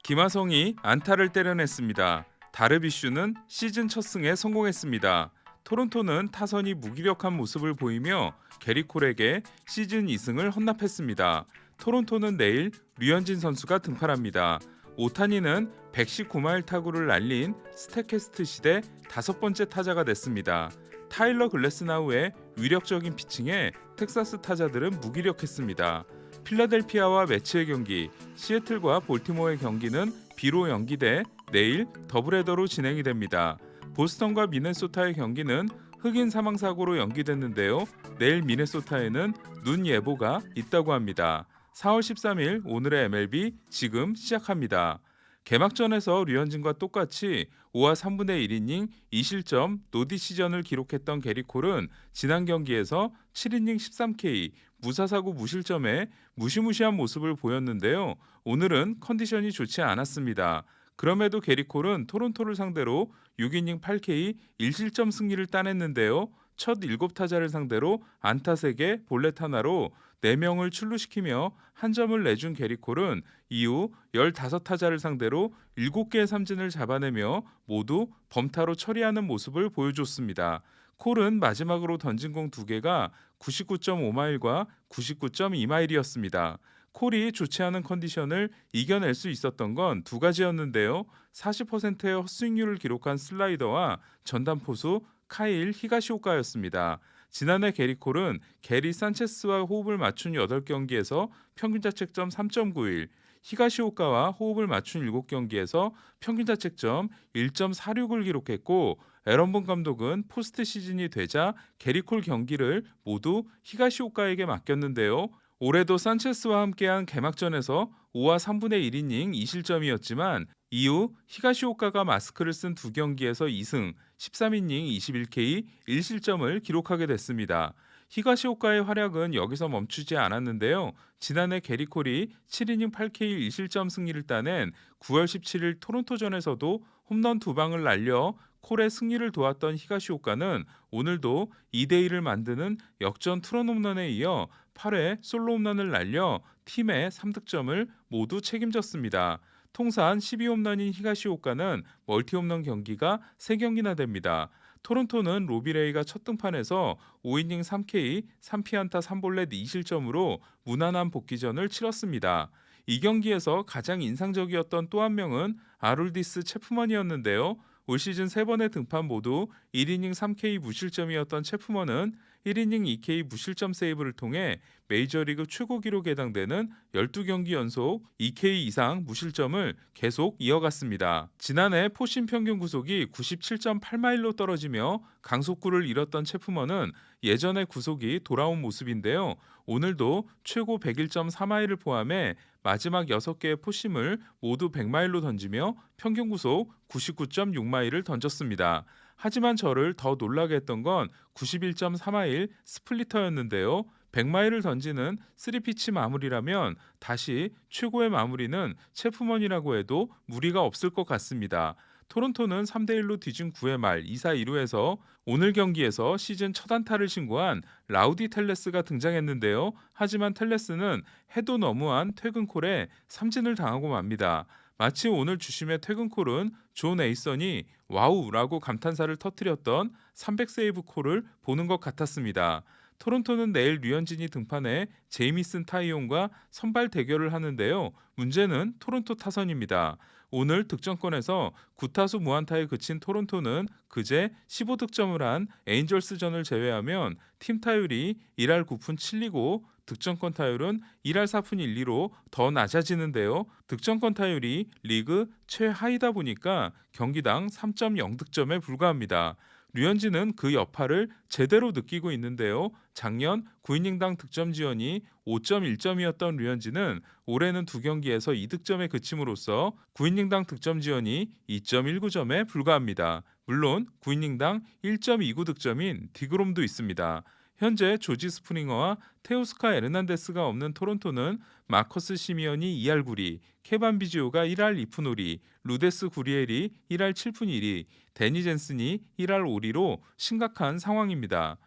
김하성이 안타를 때려냈습니다. 다르비슈는 시즌 첫 승에 성공했습니다. 토론토는 타선이 무기력한 모습을 보이며 게리 콜에게 시즌 2승을 헌납했습니다. 토론토는 내일 류현진 선수가 등판합니다. 오타니는 119마일 타구를 날린 스태캐스트 시대 다섯 번째 타자가 됐습니다. 타일러 글래스나우의 위력적인 피칭에 텍사스 타자들은 무기력했습니다. 필라델피아와 매치의 경기, 시애틀과 볼티모어의 경기는 비로 연기돼 내일 더블헤더로 진행이 됩니다. 보스턴과 미네소타의 경기는 흑인 사망 사고로 연기됐는데요. 내일 미네소타에는 눈 예보가 있다고 합니다. 4월 13일 오늘의 MLB 지금 시작합니다. 개막전에서 류현진과 똑같이 5와 3분의 1이닝 2실점 노디시전을 기록했던 게리 콜은 지난 경기에서 7이닝 13K 무사사구 무실점에 무시무시한 모습을 보였는데요. 오늘은 컨디션이 좋지 않았습니다. 그럼에도 게리 콜은 토론토를 상대로 6이닝 8K 1실점 승리를 따냈는데요. 첫 7타자를 상대로 안타 3개, 볼넷 하나로 4명을 출루시키며 한 점을 내준 게리 콜은 이후 15타자를 상대로 7개의 삼진을 잡아내며 모두 범타로 처리하는 모습을 보여줬습니다. 콜은 마지막으로 던진 공 2개가 99.5마일과 99.2마일이었습니다. 콜이 좋지 않은 컨디션을 이겨낼 수 있었던 건 두 가지였는데요. 40%의 헛스윙률을 기록한 슬라이더와 전담포수 카일 히가시오카였습니다. 지난해 게리 콜은 게리 산체스와 호흡을 맞춘 8경기에서 평균 자책점 3.91, 히가시오카와 호흡을 맞춘 7경기에서 평균 자책점 1.46을 기록했고 에런본 감독은 포스트 시즌이 되자 게리 콜 경기를 모두 히가시오카에게 맡겼는데요. 올해도 산체스와 함께한 개막전에서 5와 3분의 1이닝 2실점이었지만 이후 히가시오카가 마스크를 쓴 두 경기에서 2승, 13이닝 21K 1실점을 기록하게 됐습니다. 히가시오카의 활약은 여기서 멈추지 않았는데요. 지난해 게리 콜이 7이닝 8K 1실점 승리를 따낸 9월 17일 토론토전에서도 홈런 2방을 날려 콜의 승리를 도왔던 히가시오카는 오늘도 2대1을 만드는 역전 투런 홈런에 이어 8회 솔로 홈런을 날려 팀의 3득점을 모두 책임졌습니다. 통산 12홈런인 히가시오카는 멀티 홈런 경기가 3경기나 됩니다. 토론토는 로비레이가 첫 등판에서 5이닝 3K, 3피안타 3볼넷 2실점으로 무난한 복귀전을 치렀습니다. 이 경기에서 가장 인상적이었던 또 한 명은 아룰디스 체프먼이었는데요. 올 시즌 3번의 등판 모두 1이닝 3K 무실점이었던 체프먼은 1이닝 2K 무실점 세이브를 통해 메이저리그 최고 기록에 해당되는 12경기 연속 2K 이상 무실점을 계속 이어갔습니다. 지난해 포심 평균 구속이 97.8마일로 떨어지며 강속구를 잃었던 체프먼은 예전의 구속이 돌아온 모습인데요. 오늘도 최고 101.4마일을 포함해 마지막 6개의 포심을 모두 100마일로 던지며 평균 구속 99.6마일을 던졌습니다. 하지만 저를 더 놀라게 했던 건 91.3마일 스플리터였는데요. 100마일을 던지는 3피치 마무리라면 다시 최고의 마무리는 체프먼이라고 해도 무리가 없을 것 같습니다. 토론토는 3대1로 뒤진 9회 말 2사 2루에서 오늘 경기에서 시즌 첫 안타를 신고한 라우디 텔레스가 등장했는데요. 하지만 텔레스는 해도 너무한 퇴근콜에 삼진을 당하고 맙니다. 마치 오늘 주심의 퇴근콜은 존 에이선이 와우라고 감탄사를 터뜨렸던 300세이브 콜을 보는 것 같았습니다. 토론토는 내일 류현진이 등판해 제이미슨 타이온과 선발 대결을 하는데요. 문제는 토론토 타선입니다. 오늘 득점권에서 9타수 무안타에 그친 토론토는 그제 15득점을 한 에인절스전을 제외하면 팀 타율이 1할 9푼 7리고 득점권 타율은 1할 4푼 1리로 더 낮아지는데요. 득점권 타율이 리그 최하이다 보니까 경기당 3.0득점에 불과합니다. 류현진은 그 여파를 제대로 느끼고 있는데요. 작년 9이닝당 득점 지원이 5.1점이었던 류현진은 올해는 2경기에서 2득점에 그침으로써 9이닝당 득점 지원이 2.19점에 불과합니다. 물론 9이닝당 1.29득점인 디그롬도 있습니다. 현재 조지 스프링어와 테오스카 에르난데스가 없는 토론토는 마커스 시미언이 2할 9리, 케반 비지오가 1할 2푼 5리, 루데스 구리엘이 1할 7푼 1리, 데니 젠슨이 1할 5리로 심각한 상황입니다.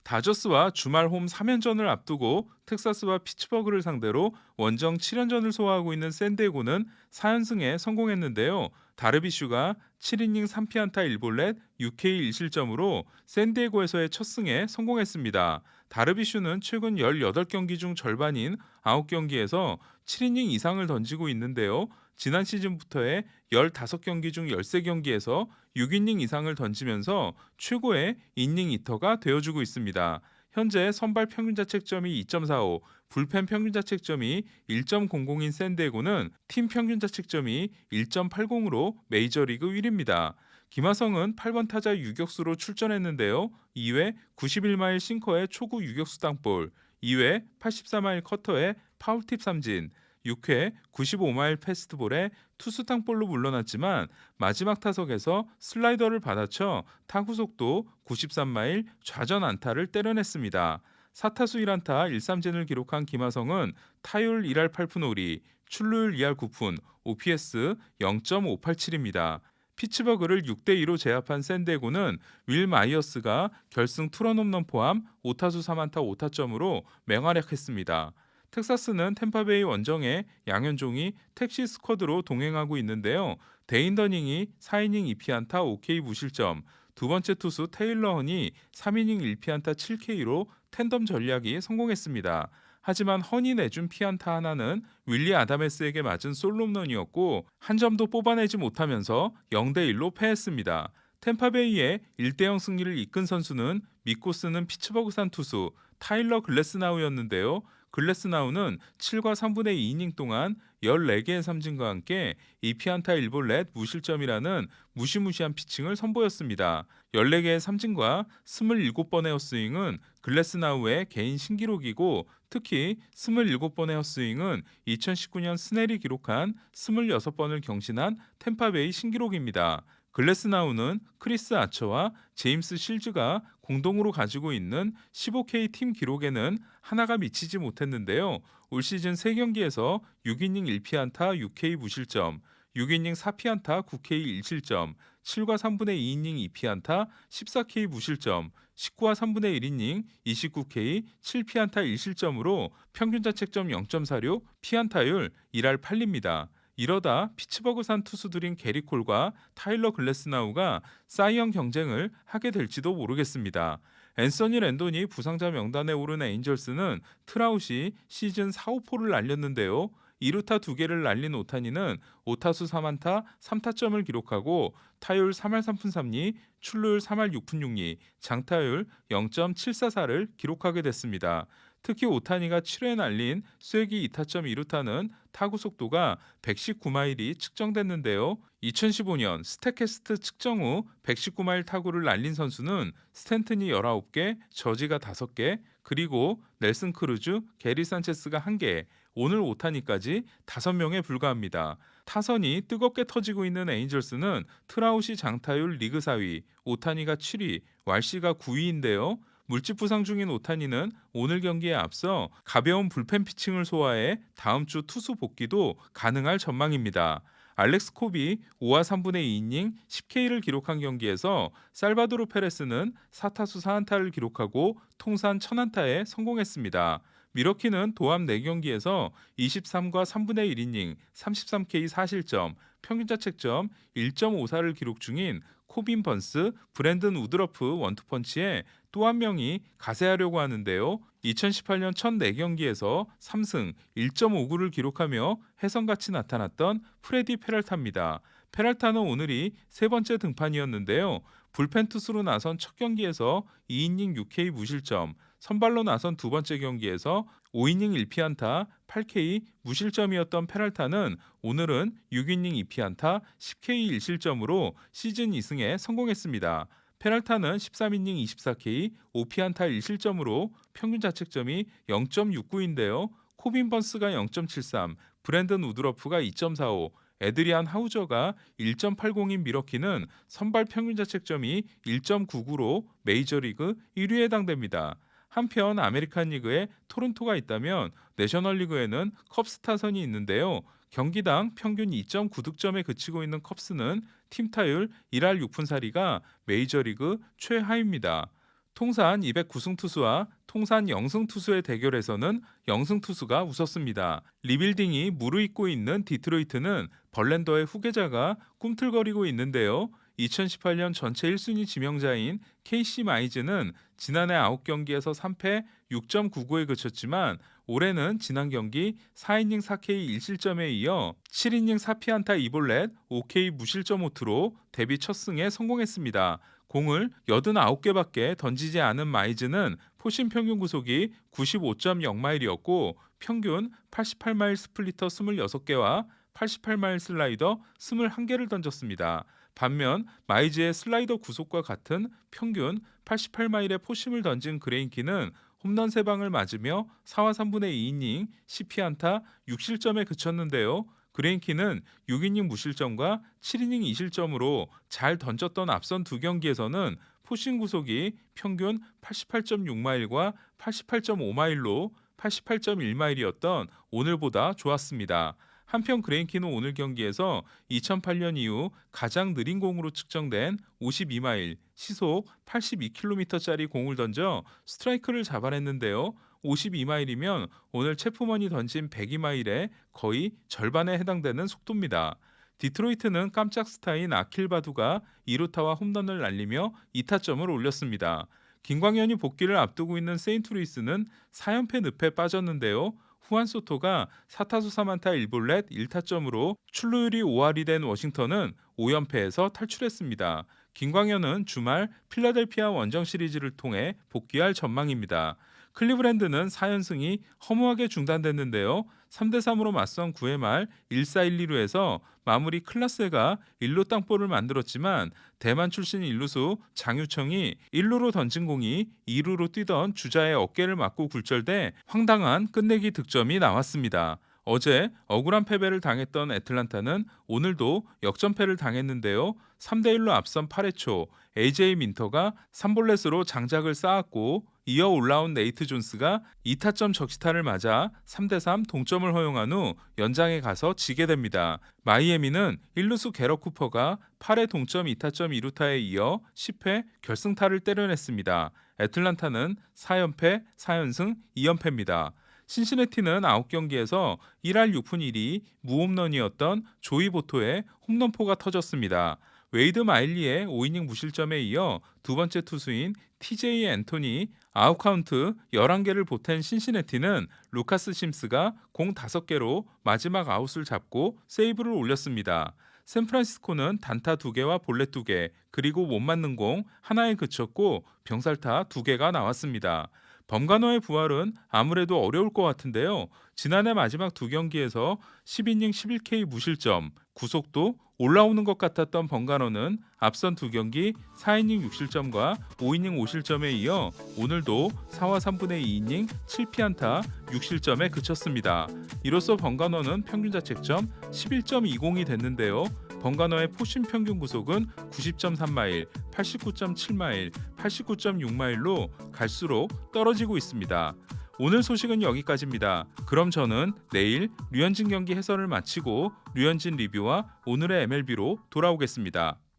다저스와 주말 홈 3연전을 앞두고 텍사스와 피츠버그를 상대로 원정 7연전을 소화하고 있는 샌디에고는 4연승에 성공했는데요. 다르비슈가 7이닝 3피안타 1볼넷 6K 1실점으로 샌디에고에서의 첫 승에 성공했습니다. 다르비슈는 최근 18경기 중 절반인 9경기에서 7이닝 이상을 던지고 있는데요. 지난 시즌부터의 15경기 중 13경기에서 6이닝 이상을 던지면서 최고의 이닝 히터가 되어주고 있습니다. 현재 선발 평균 자책점이 2.45, 불펜 평균 자책점이 1.00인 샌디에고는 팀 평균 자책점이 1.80으로 메이저리그 1위입니다. 김하성은 8번 타자 유격수로 출전했는데요. 2회 91마일 싱커의 초구 유격수 땅볼, 2회 84마일 커터의 파울팁 삼진, 6회 95마일 패스트볼에 투수 땅볼로 물러났지만 마지막 타석에서 슬라이더를 받아쳐 타구 속도 93마일 좌전 안타를 때려냈습니다. 4타수 1안타 1삼진을 기록한 김하성은 타율 1할 8푼 5리, 출루율 2할 9푼, OPS 0.587입니다. 피츠버그를 6대2로 제압한 샌디에고는 윌 마이어스가 결승 투런 홈런 포함 5타수 3안타 5타점으로 맹활약했습니다. 텍사스는 템파베이 원정에 양현종이 택시 스쿼드로 동행하고 있는데요. 데인 더닝이 4이닝 2피안타 5K 무실점, 두 번째 투수 테일러 헌이 3이닝 1피안타 7K로 텐덤 전략이 성공했습니다. 하지만 헌이 내준 피안타 하나는 윌리 아다메스에게 맞은 솔홈런이었고 한 점도 뽑아내지 못하면서 0대1로 패했습니다. 템파베이의 1대0 승리를 이끈 선수는 믿고 쓰는 피츠버그산 투수 타일러 글래스나우였는데요. 글래스나우는 7과 3분의 2이닝 동안 14개의 삼진과 함께 2피안타 1볼넷 무실점이라는 무시무시한 피칭을 선보였습니다. 14개의 삼진과 27번의 헛스윙은 글래스나우의 개인 신기록이고 특히 27번의 헛스윙은 2019년 스넬이 기록한 26번을 경신한 템파베이 신기록입니다. 글래스나우는 크리스 아처와 제임스 실즈가 공동으로 가지고 있는 15K 팀 기록에는 하나가 미치지 못했는데요. 올 시즌 3경기에서 6이닝 1피안타 6K 무실점, 6이닝 4피안타 9K 1실점, 7과 3분의 2이닝 2피안타 14K 무실점, 19와 3분의 1이닝 29K 7피안타 1실점으로 평균 자책점 0.46, 피안타율 1할 8리입니다. 이러다 피츠버그산 투수들인 게리 콜과 타일러 글래스나우가 사이영 경쟁을 하게 될지도 모르겠습니다. 앤서니 랜돈이 부상자 명단에 오른 에인절스는 트라웃이 시즌 4, 5포를 날렸는데요. 2루타 2개를 날린 오타니는 5타수 3안타 3타점을 기록하고 타율 3할 3푼 3리, 출루율 3할 6푼 6리, 장타율 0.744를 기록하게 됐습니다. 특히 오타니가 7회 날린 쐐기 2타점 2루타는 타구 속도가 119마일이 측정됐는데요. 2015년 스태캐스트 측정 후 119마일 타구를 날린 선수는 스탠튼이 19개, 저지가 5개, 그리고 넬슨 크루즈, 게리 산체스가 1개, 오늘 오타니까지 5명에 불과합니다. 타선이 뜨겁게 터지고 있는 에인절스는 트라웃이 장타율 리그 4위, 오타니가 7위, 왈시가 9위인데요. 물집 부상 중인 오타니는 오늘 경기에 앞서 가벼운 불펜 피칭을 소화해 다음 주 투수 복귀도 가능할 전망입니다. 알렉스 콥이 5와 3분의 2이닝 10K를 기록한 경기에서 살바도르 페레스는 4타수 4안타를 기록하고 통산 1000안타에 성공했습니다. 미러키는 도합 4경기에서 23과 3분의 1이닝 33K 4실점, 평균 자책점 1.54를 기록 중인 코빈 번스, 브랜든 우드러프 원투펀치에 또 한 명이 가세하려고 하는데요. 2018년 첫 4경기에서 3승 1.59를 기록하며 혜성같이 나타났던 프레디 페랄타입니다. 페랄타는 오늘이 세 번째 등판이었는데요. 불펜 투수로 나선 첫 경기에서 2이닝 6K 무실점, 선발로 나선 두 번째 경기에서 5이닝 1피안타 8K 무실점이었던 페랄타는 오늘은 6이닝 2피안타 10K 1실점으로 시즌 2승에 성공했습니다. 페랄타는 13이닝 24K 5피안타 1실점으로 평균 자책점이 0.69인데요. 코빈 번스가 0.73, 브랜든 우드러프가 2.45, 에드리안 하우저가 1.80인 미러키는 선발 평균 자책점이 1.99로 메이저리그 1위에 해당됩니다. 한편 아메리칸 리그에 토론토가 있다면 내셔널리그에는 컵스 타선이 있는데요. 경기당 평균 2.9득점에 그치고 있는 컵스는 팀 타율 1할 6푼 4리가 메이저리그 최하위입니다. 통산 209승 투수와 통산 0승 투수의 대결에서는 0승 투수가 웃었습니다. 리빌딩이 무르익고 있는 디트로이트는 벌랜더의 후계자가 꿈틀거리고 있는데요. 2018년 전체 1순위 지명자인 케이시 마이즈는 지난해 9경기에서 3패 6.99에 그쳤지만 올해는 지난 경기 4이닝 4K 1실점에 이어 7이닝 4피안타 2볼넷 5K 무실점 호투로 데뷔 첫 승에 성공했습니다. 공을 89개밖에 던지지 않은 마이즈는 포심 평균 구속이 95.0마일이었고 평균 88마일 스플리터 26개와 88마일 슬라이더 21개를 던졌습니다. 반면 마이즈의 슬라이더 구속과 같은 평균 88마일의 포심을 던진 그레인키는 홈런 3방을 맞으며 4와 3분의 2이닝 10피안타 6실점에 그쳤는데요. 그레인키는 6이닝 무실점과 7이닝 2실점으로 잘 던졌던 앞선 두 경기에서는 포심 구속이 평균 88.6마일과 88.5마일로 88.1마일이었던 오늘보다 좋았습니다. 한편 그레인키는 오늘 경기에서 2008년 이후 가장 느린 공으로 측정된 52마일, 시속 82km짜리 공을 던져 스트라이크를 잡아냈는데요. 52마일이면 오늘 체프먼이 던진 102마일의 거의 절반에 해당되는 속도입니다. 디트로이트는 깜짝 스타인 아킬바두가 2루타와 홈런을 날리며 2타점을 올렸습니다. 김광현이 복귀를 앞두고 있는 세인트루이스는 4연패 늪에 빠졌는데요. 후안 소토가 4타수 3안타 1볼넷 1타점으로 출루율이 5할이 된 워싱턴은 5연패에서 탈출했습니다. 김광현은 주말 필라델피아 원정 시리즈를 통해 복귀할 전망입니다. 클리브랜드는 4연승이 허무하게 중단됐는데요. 3대3으로 맞선 9회 말 1-4-1-2루에서 마무리 클라세가 1루 땅볼을 만들었지만 대만 출신 1루수 장유청이 1루로 던진 공이 2루로 뛰던 주자의 어깨를 맞고 굴절돼 황당한 끝내기 득점이 나왔습니다. 어제 억울한 패배를 당했던 애틀란타는 오늘도 역전패를 당했는데요. 3대1로 앞선 8회 초 AJ 민터가 3볼넷으로 장작을 쌓았고 이어 올라온 네이트 존스가 2타점 적시타를 맞아 3대3 동점을 허용한 후 연장에 가서 지게 됩니다. 마이애미는 1루수 게럿 쿠퍼가 8회 동점 2타점 2루타에 이어 10회 결승타를 때려냈습니다. 애틀란타는 4연패, 4연승, 2연패입니다. 신시내티는 9경기에서 1할 6푼 1리 무홈런이었던 조이 보토의 홈런포가 터졌습니다. 웨이드 마일리의 5이닝 무실점에 이어 두 번째 투수인 TJ 앤토니 아웃카운트 11개를 보탠 신시내티는 루카스 심스가 공 5개로 마지막 아웃을 잡고 세이브를 올렸습니다. 샌프란시스코는 단타 2개와 볼넷 2개 그리고 못 맞는 공 하나에 그쳤고 병살타 2개가 나왔습니다. 범가노의 부활은 아무래도 어려울 것 같은데요. 지난해 마지막 두 경기에서 10이닝 11K 무실점, 구속도 올라오는 것 같았던 범가노는 앞선 두 경기 4이닝 6실점과 5이닝 5실점에 이어 오늘도 4와 3분의 2이닝 7피안타 6실점에 그쳤습니다. 이로써 범가노는 평균 자책점 11.20이 됐는데요. 범가너의 포심 평균 구속은 90.3마일, 89.7마일, 89.6마일로 갈수록 떨어지고 있습니다. 오늘 소식은 여기까지입니다. 그럼 저는 내일 류현진 경기 해설을 마치고 류현진 리뷰와 오늘의 MLB로 돌아오겠습니다.